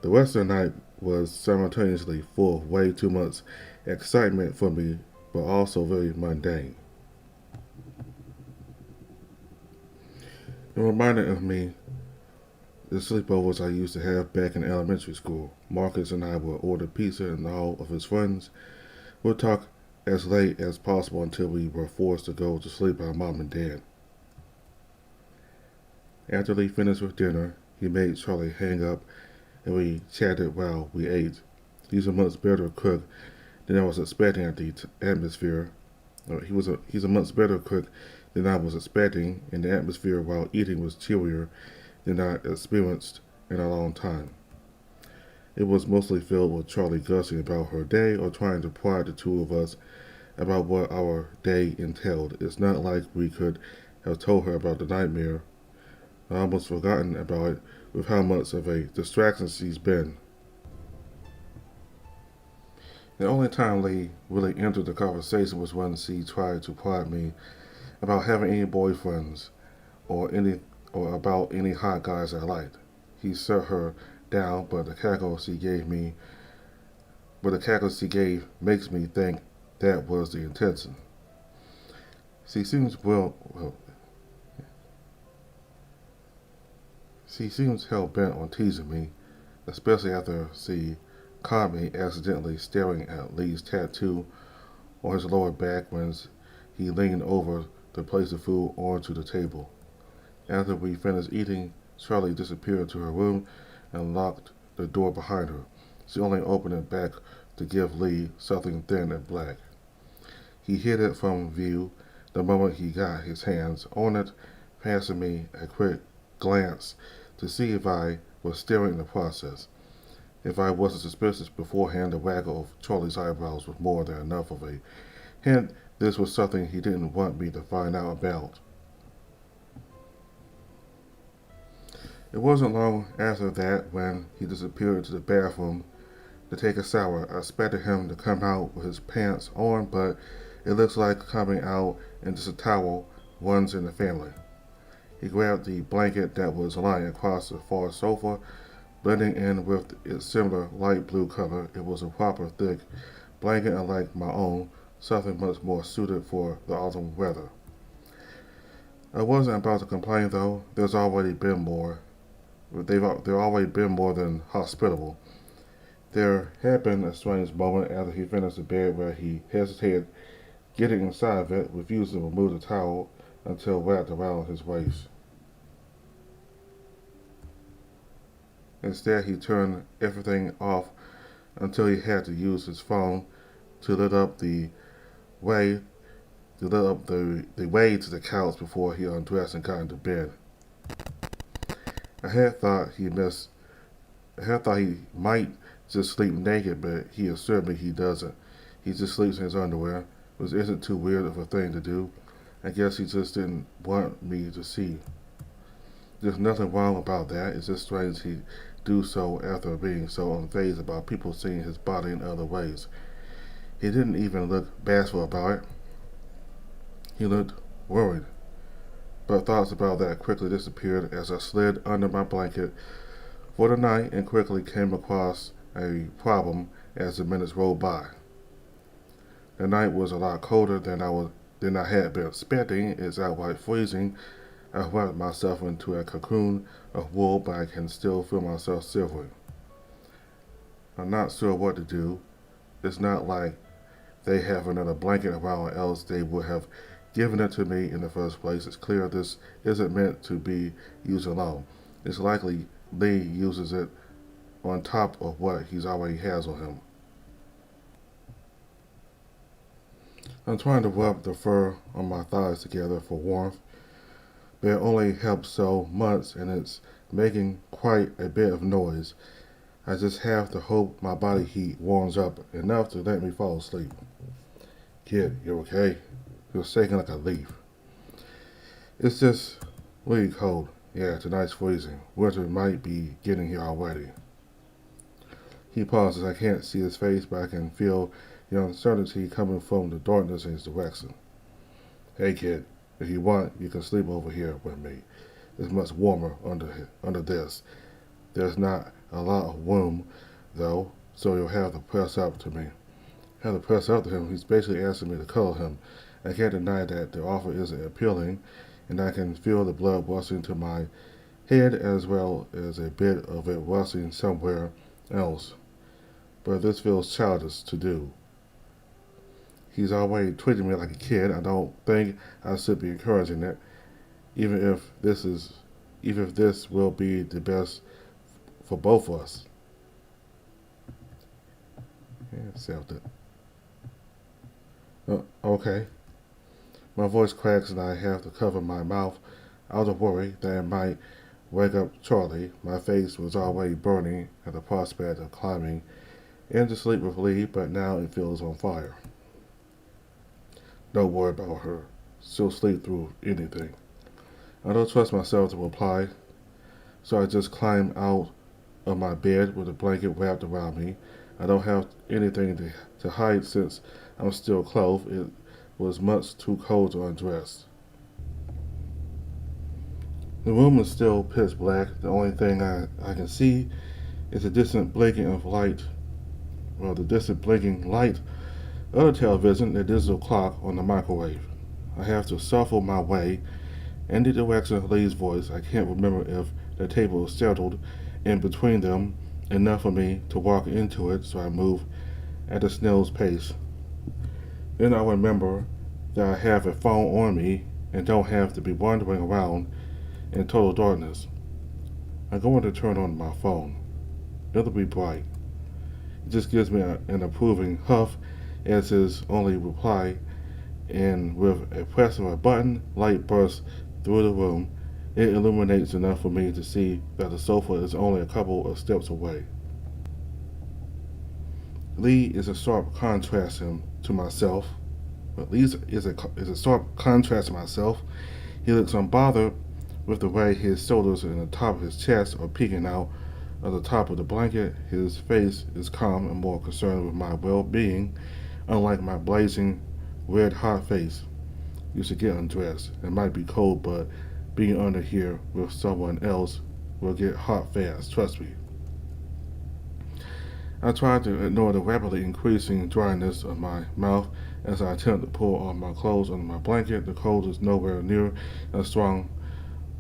the rest of the night was simultaneously full of way too much excitement for me, but also very mundane. It reminded of me the sleepovers I used to have back in elementary school. Marcus and I would order pizza, and all of his friends would talk as late as possible until we were forced to go to sleep by mom and dad. After they finished with dinner, he made Charlie hang up, and we chatted while we ate. He's a much better cook than I was expecting at the atmosphere. He's a much better cook than I was expecting, and the atmosphere while eating was chillier than I experienced in a long time. It was mostly filled with Charlie gushing about her day or trying to pry the two of us about what our day entailed. It's not like we could have told her about the nightmare. I almost forgotten about it with how much of a distraction she's been. The only time Leigh really entered the conversation was when she tried to prod me about having any boyfriends or any or about any hot guys I liked. He set her down, but the cackle she gave makes me think that was the intention. She seems she seems hell bent on teasing me, especially after she caught me accidentally staring at Leigh's tattoo on his lower back when he leaned over to place the food onto the table. After we finished eating, Charlie disappeared to her room and locked the door behind her. She only opened it back to give Leigh something thin and black. He hid it from view the moment he got his hands on it, passing me a quick glance to see if I was staring in the process. If I wasn't suspicious beforehand, the waggle of Charlie's eyebrows was more than enough of a hint this was something he didn't want me to find out about. It wasn't long after that when he disappeared to the bathroom to take a shower. I expected him to come out with his pants on, but it looks like coming out in just a towel runs in the family. He grabbed the blanket that was lying across the far sofa, blending in with its similar light blue color. It was a proper thick blanket unlike my own, something much more suited for the autumn weather. I wasn't about to complain though. There already been more than hospitable. There had been a strange moment after he finished the bed where he hesitated getting inside of it, refusing to remove the towel until wrapped around his waist. Instead, he turned everything off until he had to use his phone to lit up the way the way to the couch before he undressed and got into bed. I had thought he might just sleep naked, but he assured me he doesn't. He just sleeps in his underwear, which isn't too weird of a thing to do. I guess he just didn't want me to see. There's nothing wrong about that. It's just strange he'd do so after being so unfazed about people seeing his body in other ways. He didn't even look bashful about it. He looked worried. But thoughts about that quickly disappeared as I slid under my blanket for the night and quickly came across a problem as the minutes rolled by. The night was a lot colder than I had been expecting. It's outright freezing. I wrapped myself into a cocoon of wool, but I can still feel myself shivering. I'm not sure what to do. It's not like they have another blanket around, or else they would have given it to me in the first place. It's clear this isn't meant to be used alone. It's likely Leigh uses it on top of what he already has on him. I'm trying to rub the fur on my thighs together for warmth, but it only helps so much and it's making quite a bit of noise. I just have to hope my body heat warms up enough to let me fall asleep. Kid, you okay? You're shaking like a leaf. It's just really cold. Yeah, tonight's freezing. Winter might be getting here already. He pauses. I can't see his face, but I can feel the uncertainty coming from the darkness in his direction. Hey, kid, if you want, you can sleep over here with me. It's much warmer under this. There's not a lot of room, though, so you'll have to press up to me. Have to press up to him. He's basically asking me to cuddle him. I can't deny that the offer isn't appealing, and I can feel the blood rushing to my head as well as a bit of it rushing somewhere else. But this feels childish to do. He's already treating me like a kid. I don't think I should be encouraging it, even if this will be the best for both of us. Yeah, accept it. Okay. My voice cracks and I have to cover my mouth out of worry that it might wake up Charlie. My face was already burning at the prospect of climbing into sleep with Leigh, but now it feels on fire. Don't worry about her. She'll sleep through anything. I don't trust myself to reply, so I just climb out of my bed with a blanket wrapped around me. I don't have anything to hide since I'm still clothed. It was much too cold to undress. The room is still pitch black. The only thing I can see is the distant blinking of light. Well, the distant blinking light of the television, the digital clock on the microwave. I have to shuffle my way in the direction of Leigh's voice. I can't remember if the table is settled in between them enough for me to walk into it, so I move at a snail's pace. Then I remember that I have a phone on me and don't have to be wandering around in total darkness. I'm going to turn on my phone. It'll be bright. It just gives me an approving huff as his only reply, and with a press of a button, light bursts through the room. It illuminates enough for me to see that the sofa is only a couple of steps away. Leigh is a sharp contrast to myself. Leigh is a sharp contrast to myself. He looks unbothered with the way his shoulders and the top of his chest are peeking out of the top of the blanket. His face is calm and more concerned with my well-being, unlike my blazing, red-hot face. You should get undressed. It might be cold, but being under here with someone else will get hot fast, trust me. I try to ignore the rapidly increasing dryness of my mouth as I attempt to pull on my clothes under my blanket. The cold is nowhere near as strong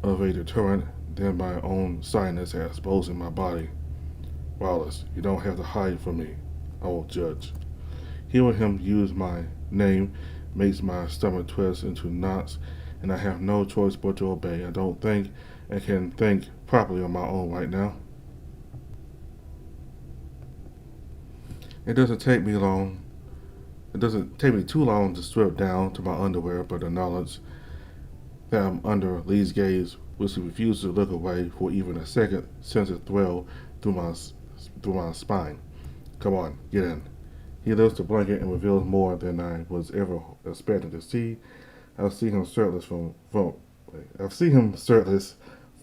of a deterrent than my own shyness at exposing my body. Wallace, you don't have to hide from me. I won't judge. Hearing him use my name makes my stomach twist into knots, and I have no choice but to obey. I don't think I can think properly on my own right now. It doesn't take me too long to strip down to my underwear, but the knowledge that I'm under Leigh's gaze, which he refuses to look away for even a second, sends a thrill through my spine. Come on, get in. He lifts the blanket and reveals more than I was ever expecting to see. I've seen him shirtless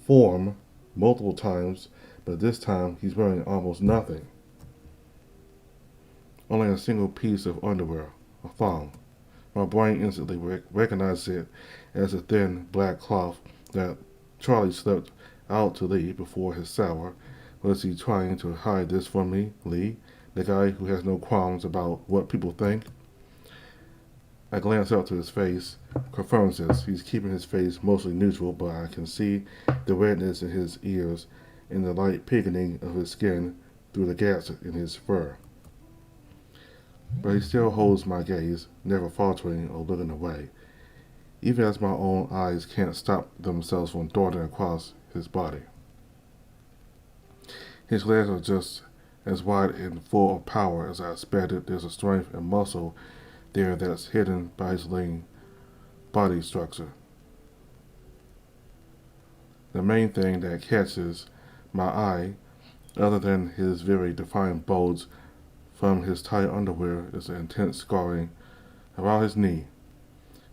form multiple times, but this time he's wearing almost nothing. Only a single piece of underwear, a thong. My brain instantly recognizes it as a thin black cloth that Charlie slipped out to Leigh before his shower. Was he trying to hide this from me, Leigh, the guy who has no qualms about what people think? I glance up to his face, confirms this. He's keeping his face mostly neutral, but I can see the redness in his ears and the light pigmenting of his skin through the gaps in his fur. But he still holds my gaze, never faltering or looking away. even as my own eyes can't stop themselves from darting across his body. His legs are just as wide and full of power as I expected. There's a strength and muscle there that's hidden by his lean body structure. The main thing that catches my eye, other than his very defined bulge from his tight underwear, is the intense scarring around his knee.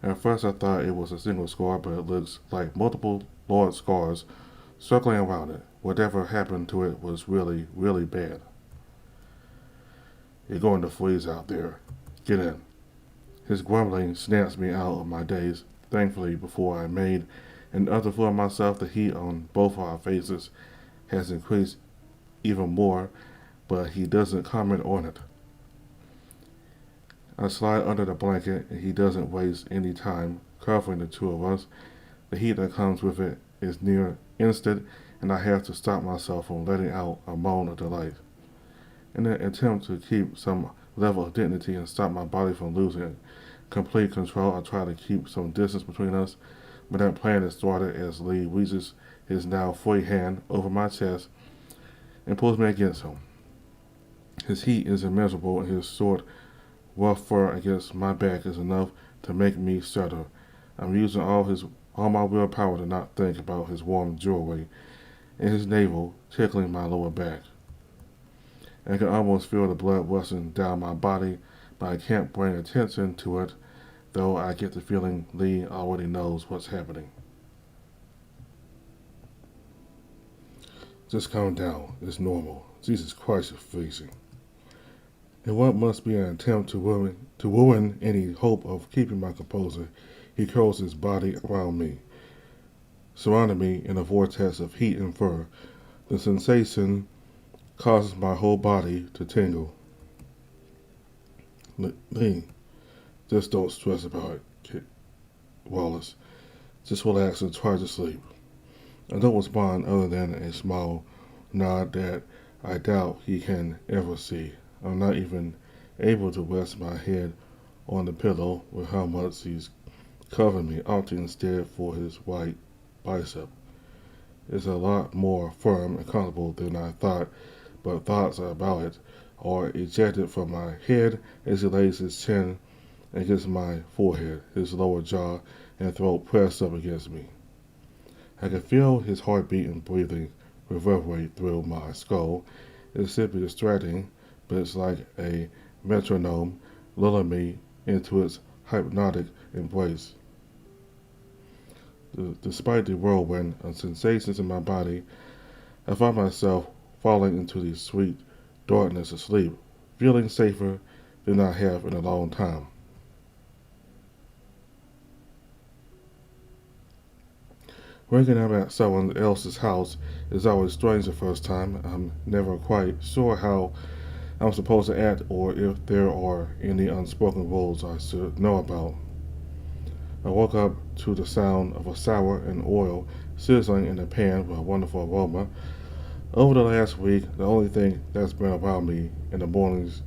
At first I thought it was a single scar, but it looks like multiple large scars circling around it. Whatever happened to it was really, really bad. You're going to freeze out there. Get in. His grumbling snaps me out of my daze. Thankfully, before I made an utter fool of myself, the heat on both our faces has increased even more, but he doesn't comment on it. I slide under the blanket, and he doesn't waste any time covering the two of us. The heat that comes with it is near instant, and I have to stop myself from letting out a moan of delight. In an attempt to keep some level of dignity and stop my body from losing complete control, I try to keep some distance between us, but that plan is thwarted as Leigh reaches his now free hand over my chest and pulls me against him. His heat is immeasurable, and his short, rough fur against my back is enough to make me shudder. I'm using all my willpower to not think about his warm jewelry and his navel tickling my lower back. I can almost feel the blood rushing down my body, but I can't bring attention to it, though I get the feeling Leigh already knows what's happening. Just calm down. It's normal. Jesus Christ, you're freezing. In what must be an attempt to ruin any hope of keeping my composure, he curls his body around me, surrounding me in a vortex of heat and fur. The sensation causes my whole body to tingle. Leigh, just don't stress about it, Kid Wallace. Just relax and try to sleep. I don't respond other than a small nod that I doubt he can ever see. I'm not even able to rest my head on the pillow with how much he's covering me, opting instead for his white bicep. It's a lot more firm and comfortable than I thought, but thoughts about it are ejected from my head as he lays his chin against my forehead, his lower jaw and throat pressed up against me. I can feel his heartbeat and breathing reverberate through my skull. It's simply distracting, but it's like a metronome lulling me into its hypnotic embrace. Despite the whirlwind of sensations in my body, I find myself falling into the sweet darkness of sleep, feeling safer than I have in a long time. Waking up at someone else's house is always strange the first time. I'm never quite sure how I'm supposed to act or if there are any unspoken rules I should know about. I woke up to the sound of a sour and oil sizzling in the pan with a wonderful aroma. Over the last week, the only thing that's been around me in the mornings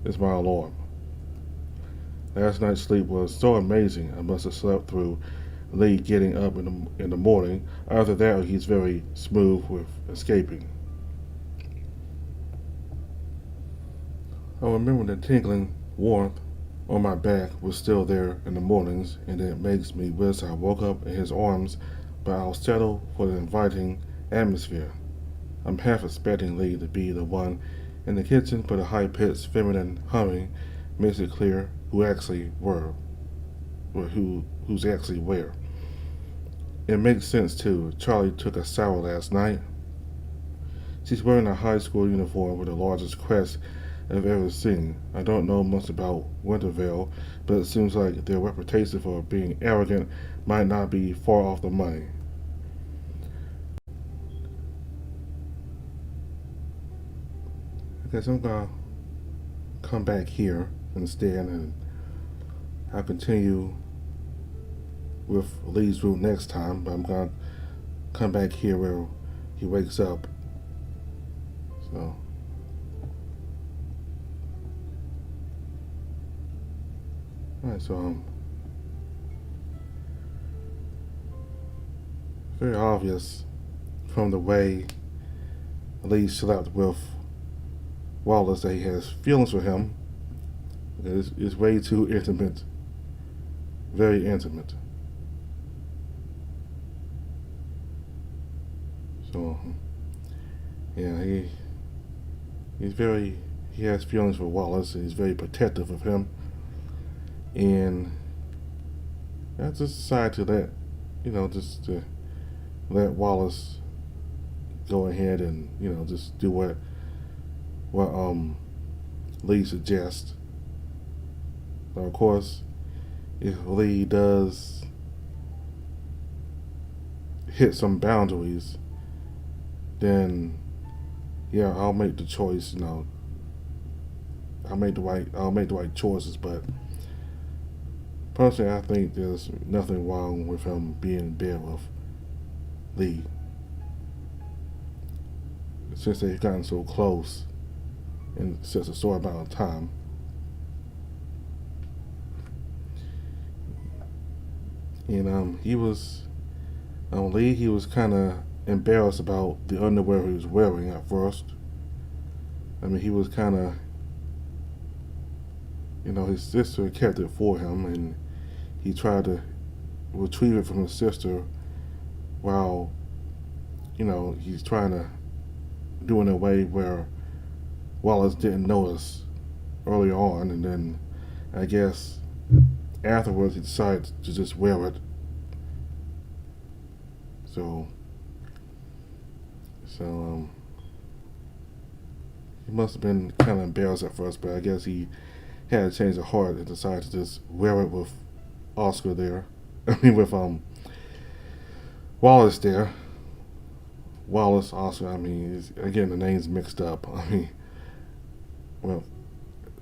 is my alarm. Last night's sleep was so amazing I must have slept through Leigh getting up in the morning. Either that or he's very smooth with escaping. I remember the tingling warmth on my back was still there in the mornings, and it makes me wish I woke up in his arms, but I'll settle for the inviting atmosphere. I'm half expecting Leigh to be the one in the kitchen, but a high-pitched feminine humming makes it clear who's actually where. It makes sense too. Charlie took a shower last night. She's wearing a high school uniform with the largest crest I've ever seen. I don't know much about Winterville, but it seems like their reputation for being arrogant might not be far off the money. Okay, so I'm gonna come back here instead, and I'll continue with Leigh's route next time, but I'm gonna come back here where he wakes up. So alright, so very obvious from the way Leigh slept with Wallace that he has feelings for him. It's way too intimate, very intimate. So yeah, he has feelings for Wallace, and he's very protective of him. And I just decided to just to let Wallace go ahead and just do what Leigh suggests. But of course, if Leigh does hit some boundaries, then yeah, I'll make the choice. I'll make the right choices. But personally, I think there's nothing wrong with him being in bed with Leigh, since they've gotten so close in such a short amount of time. And Leigh, he was kind of embarrassed about the underwear he was wearing at first. I mean, he was kind of, his sister kept it for him, and he tried to retrieve it from his sister while, he's trying to do it in a way where Wallace didn't notice early on, and then I guess afterwards he decided to just wear it. So, so he must have been kind of embarrassed at first, but I guess he had a change of heart and decided to just wear it with Oscar there. I mean, with Wallace there. Wallace, Oscar. I mean, again, the names mixed up. I mean, well,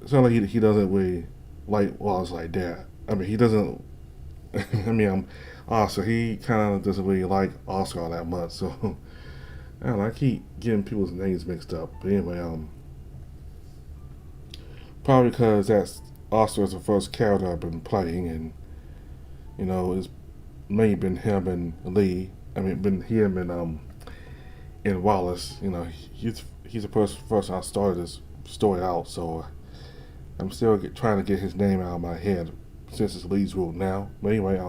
it's not like he doesn't really like Wallace like that. I mean, he doesn't. I mean, Oscar. He kind of doesn't really like Oscar all that much. So I don't know. I keep getting people's names mixed up. But anyway, probably because that's Oscar is the first character I've been playing, and it's mainly been him and Leigh. I mean, been him and Wallace. He's the first I started this story out, so I'm still trying to get his name out of my head since it's Leigh's rule now. But anyway,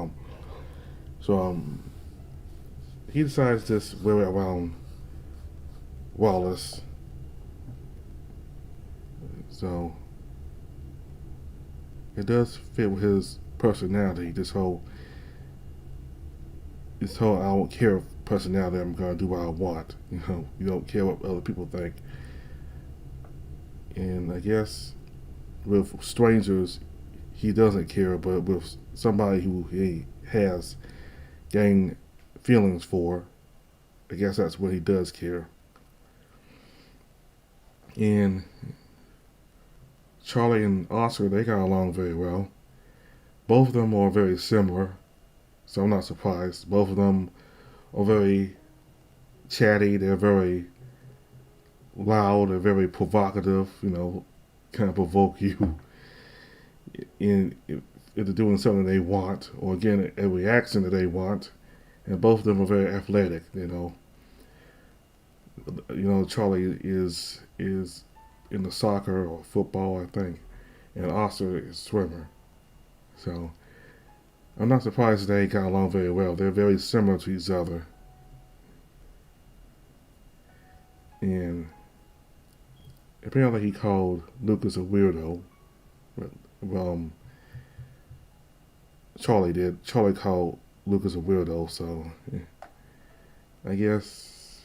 he decides to just wear it around Wallace. So it does fit with his personality. This whole I don't care personality. I'm gonna do what I want. You don't care what other people think. And I guess with strangers, he doesn't care, but with somebody who he has gained feelings for, I guess that's what he does care. And Charlie and Oscar, they got along very well. Both of them are very similar, so I'm not surprised. Both of them are very chatty. They're very loud. They're very provocative. Kind of provoke you if they're doing something they want, or again a reaction that they want. And both of them are very athletic. Charlie is in the soccer or football, I think, and Oscar is swimmer. So I'm not surprised they got along very well. They're very similar to each other. And apparently he called Lucas a weirdo. Well, Charlie did. Charlie called Lucas a weirdo, so I guess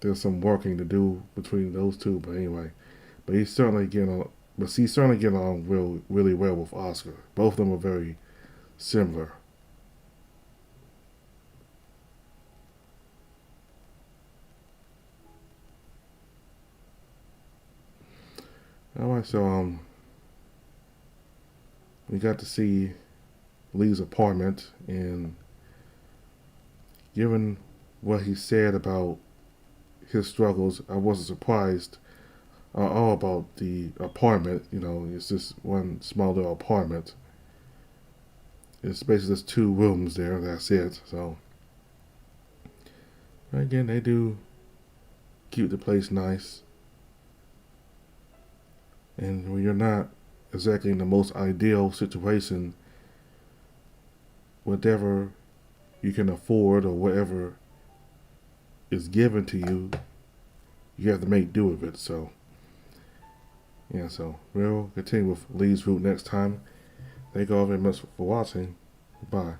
there's some working to do between those two. But anyway, he's certainly getting along really well with Oscar. Both of them are very similar. All right, so we got to see Leigh's apartment, and given what he said about his struggles, I wasn't surprised all about the apartment. It's just one small little apartment. It's basically just 2 rooms there. That's it. So Again, they do keep the place nice. And when you're not exactly in the most ideal situation, whatever you can afford or whatever is given to you, you have to make do with it. So, yeah, so we'll continue with Leigh's route next time. Thank you all very much for watching. Bye.